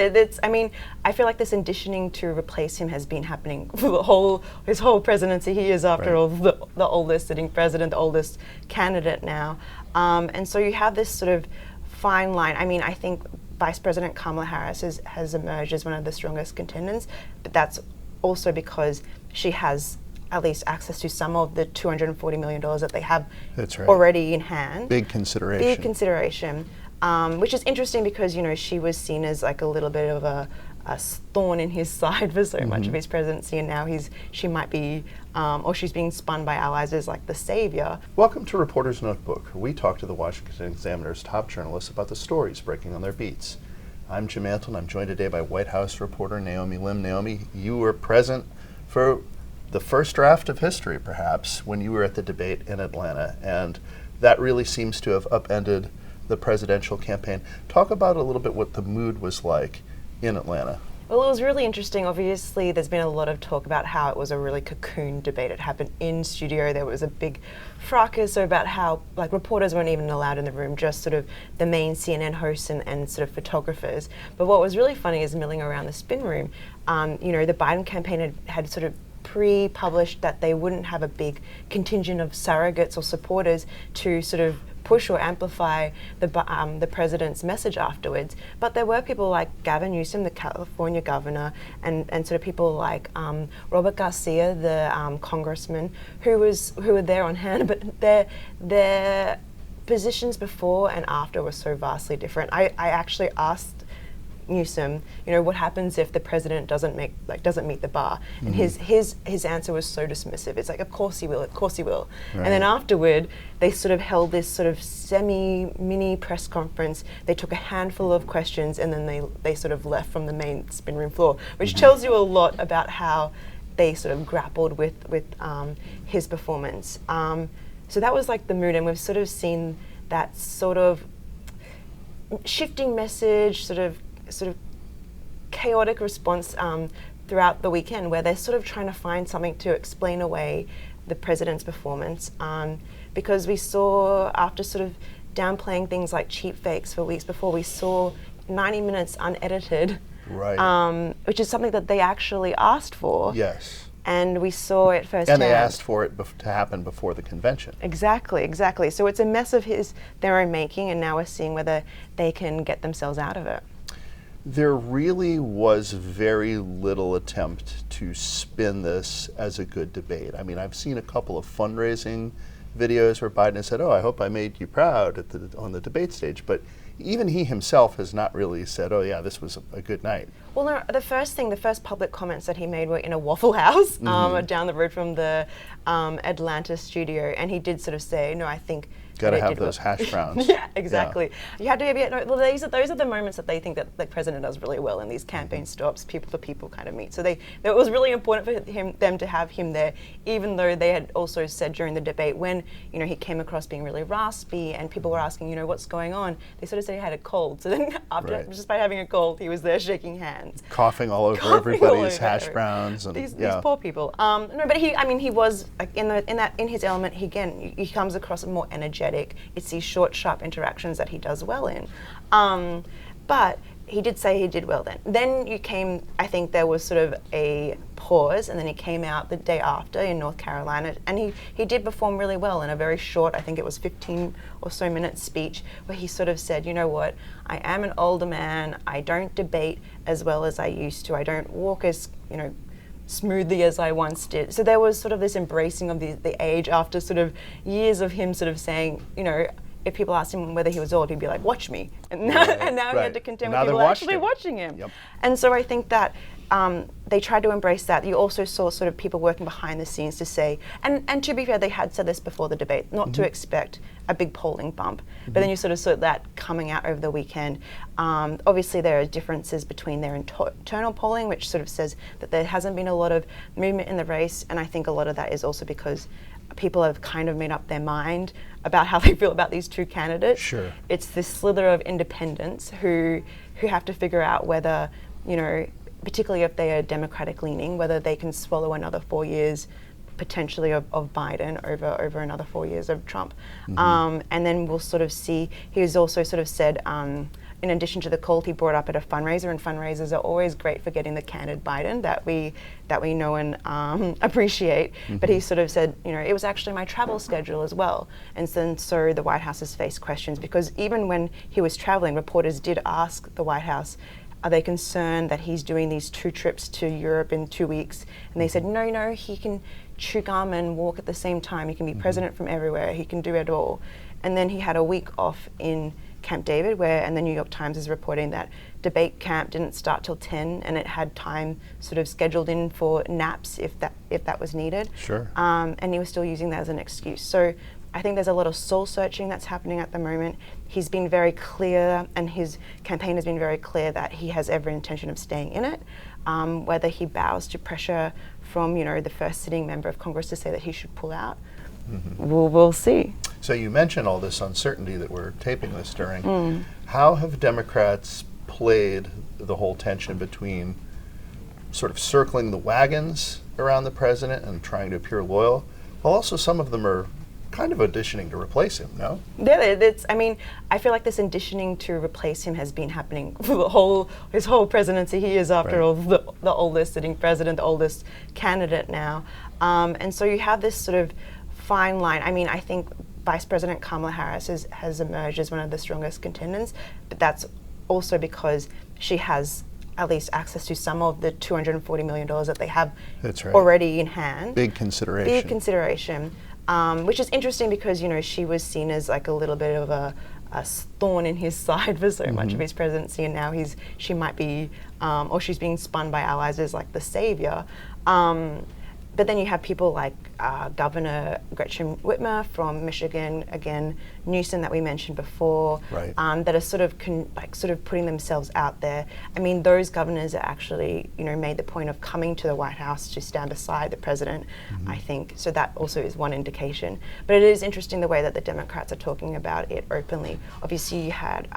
I mean, I feel like this auditioning to replace him has been happening for his whole presidency. He is, after all, the oldest sitting president, the oldest candidate now. And so you have this sort of fine line. I mean, I think Vice President Kamala Harris has emerged as one of the strongest contenders, but that's also because she has at least access to some of the $240 million that they have already in hand. Big consideration. Which is interesting because, you know, she was seen as like a little bit of a thorn in his side for so much of his presidency, and now she might be, or she's being spun by allies as like the savior. Welcome to Reporter's Notebook, where we talk to the Washington Examiner's top journalists about the stories breaking on their beats. I'm Jim Antle, and I'm joined today by White House reporter Naomi Lim. Naomi, you were present for the first draft of history, perhaps, when you were at the debate in Atlanta, and that really seems to have upended the presidential campaign. Talk about a little bit what the mood was like in Atlanta. Well, it was really interesting. Obviously, there's been a lot of talk about how it was a really cocoon debate. It happened in studio. There was a big fracas about how like reporters weren't even allowed in the room, just sort of the main CNN hosts and sort of photographers. But what was really funny is milling around the spin room. You know, the Biden campaign had sort of pre-published that they wouldn't have a big contingent of surrogates or supporters to sort of push or amplify the president's message afterwards. But there were people like Gavin Newsom, the California governor, and sort of people like Robert Garcia, the congressman, who were there on hand. But their positions before and after were so vastly different. I actually asked Newsom, you know, what happens if the president doesn't meet the bar? And his answer was so dismissive. It's like, of course he will, of course he will. Right. And then afterward, they sort of held this sort of semi-mini press conference. They took a handful of questions and then they sort of left from the main spin room floor, which tells you a lot about how they sort of grappled with his performance. So that was like the mood, and we've sort of seen that sort of shifting message, sort of chaotic response throughout the weekend, where they're sort of trying to find something to explain away the president's performance, because we saw, after sort of downplaying things like cheap fakes for weeks before, we saw 90 minutes unedited, which is something that they actually asked for. Yes. And we saw it firsthand. And they asked for it to happen before the convention. Exactly. So it's a mess of their own making, and now we're seeing whether they can get themselves out of it. There really was very little attempt to spin this as a good debate. I mean, I've seen a couple of fundraising videos where Biden has said, "Oh, I hope I made you proud" on the debate stage, but even he himself has not really said, "Oh yeah, this was a good night." Well, no, the first public comments that he made were in a Waffle House down the road from the Atlanta studio, and he did sort of say, "No, I think got to have those hash browns." Yeah, exactly. Yeah. You had to those are the moments that they think that the president does really well in these campaign stops, people to people kind of meet. So it was really important for them to have him there, even though they had also said during the debate, when, you know, he came across being really raspy and people were asking, you know, what's going on, they sort of said he had a cold. So then after, just by having a cold, he was there shaking hands, coughing all over everybody's hash browns, and these poor people. No, but he was like in his element. He comes across more energetic. It's these short, sharp interactions that he does well in. But he did say he did well then. Then I think there was sort of a pause, and then he came out the day after in North Carolina, and he did perform really well in a very short, I think it was 15 or so minute speech, where he sort of said, you know what, I am an older man, I don't debate as well as I used to, I don't walk as, you know, smoothly as I once did. So there was sort of this embracing of the age after sort of years of him sort of saying, you know, if people asked him whether he was old, he'd be like, watch me. And now, he had to contend with people actually watching him. Yep. And so I think that they tried to embrace that. You also saw sort of people working behind the scenes to say, and to be fair, they had said this before the debate, not to expect a big polling bump. But then you sort of saw that coming out over the weekend. Obviously, there are differences between their internal polling, which sort of says that there hasn't been a lot of movement in the race. And I think a lot of that is also because people have kind of made up their mind about how they feel about these two candidates. Sure. It's this slither of independents who have to figure out whether, you know, particularly if they are Democratic leaning, whether they can swallow another 4 years potentially of Biden over another 4 years of Trump. And then we'll sort of see, he's also sort of said, in addition to the call, he brought up at a fundraiser, and fundraisers are always great for getting the candid Biden that we know and appreciate. But he sort of said, it was actually my travel schedule as well. And so the White House has faced questions, because even when he was traveling, reporters did ask the White House, are they concerned that he's doing these 2 trips to Europe in 2 weeks? And they said, no, he can chew gum and walk at the same time. He can be president from everywhere. He can do it all. And then he had a week off in Camp David, and the New York Times is reporting that debate camp didn't start till 10, and it had time sort of scheduled in for naps if that was needed. Sure. And he was still using that as an excuse. So I think there's a lot of soul searching that's happening at the moment. He's been very clear, and his campaign has been very clear that he has every intention of staying in it. Whether he bows to pressure from, the first sitting member of Congress to say that he should pull out, we'll see. So you mentioned all this uncertainty that we're taping this during. How have Democrats played the whole tension between sort of circling the wagons around the president and trying to appear loyal, while also some of them are kind of auditioning to replace him, no? Yeah, I feel like this auditioning to replace him has been happening for his whole presidency. He is, after all, the oldest sitting president, the oldest candidate now. And so you have this sort of fine line. I think Vice President Kamala Harris has emerged as one of the strongest contenders, but that's also because she has at least access to some of the $240 million that they have already in hand. Big consideration. Which is interesting because, she was seen as like a little bit of a thorn in his side for so much of his presidency, and now she might be, or she's being spun by allies as like the savior. But then you have people like Governor Gretchen Whitmer from Michigan, again, Newsom that we mentioned before, that are sort of putting themselves out there. Those governors are actually, made the point of coming to the White House to stand beside the president, I think. So that also is one indication. But it is interesting the way that the Democrats are talking about it openly. Obviously, you had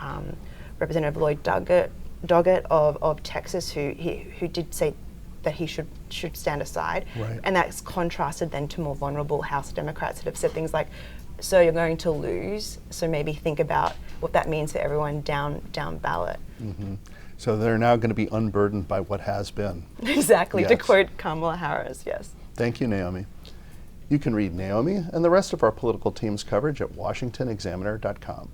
Representative Lloyd Doggett of Texas, who did say that he should stand aside. And that's contrasted then to more vulnerable House Democrats that have said things like, so you're going to lose, so maybe think about what that means for everyone down ballot. So they're now going to be unburdened by what has been. Exactly, yes. To quote Kamala Harris, yes. Thank you, Naomi. You can read Naomi and the rest of our political team's coverage at washingtonexaminer.com.